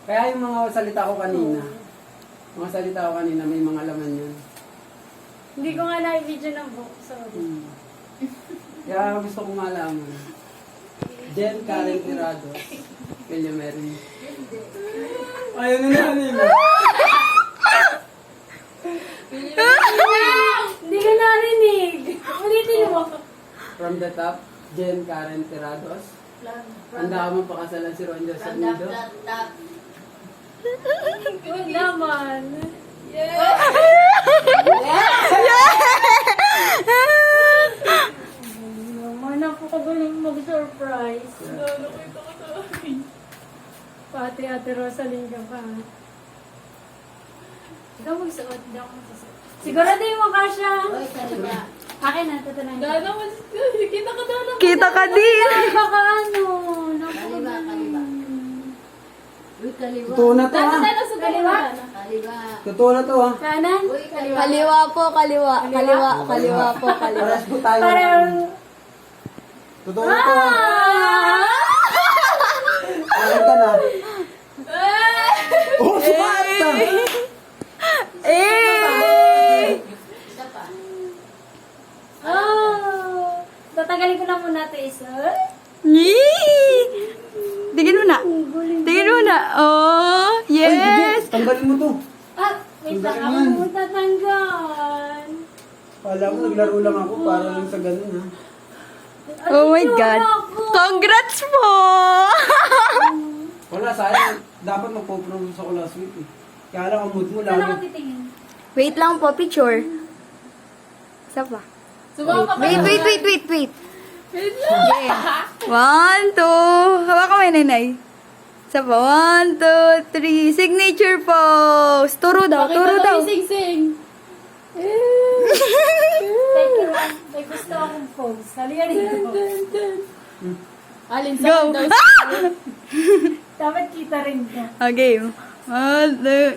Kaya yung mga salita ko kanina, may mga laman yun. Hindi ko nga na-video ng book. Sorry. Kaya gusto kong malaman. Jen Karen Tirado. Kanya Mary. Ayaw na kanina. Hindi ka narinig. Ulitin mo. From the top, Jen Karen Tirados. Handa ka magpakasalan si Ron Joseph Nido. Good naman. Naman, napakagaling mag-surprise. Pati Ate Rosaline ka pa. Ikaw magsuot, hindi ako magsusuot. Sigurado yung mukha siya. Akin na, tutunan. Kita ka din. Baka ano, napakagaling. Totoo na to ha. Kaliwa? Totoo na to ha. Kanan? Kaliwa po, kaliwa. Kaliwa po, kaliwa. Paras po tayo. Parang... Totoo na to ha. Alam ka na. Oh, sumat ka. Eh! Oh! Tatagalin ko na muna ito isa. Yee! Tingin mo na. Tingin mo na. Oh, Ay, yes! tanggalin mo to. Ah! Wait lang, Tanggalin ako yan. mo tatanggal. Kala ko naglaro lang ako para lang sa ganun ha. Oh my Ano God. ako? Congrats po! Wala, sayang. Dapat magpo-propose ako last week eh. Kaya lang ang mood mo Saan ako lagi. titingin? Wait lang po, picture. Isa pa. Wait. Okay. 1, 2. Hawak ka may nanay. Isa pa. 1, 2, 3. Signature pose. Turo daw. Sing-sing. May gusto akong pose. Halika dito. Go. Dapat kita rin ka. Okay. 1, 2.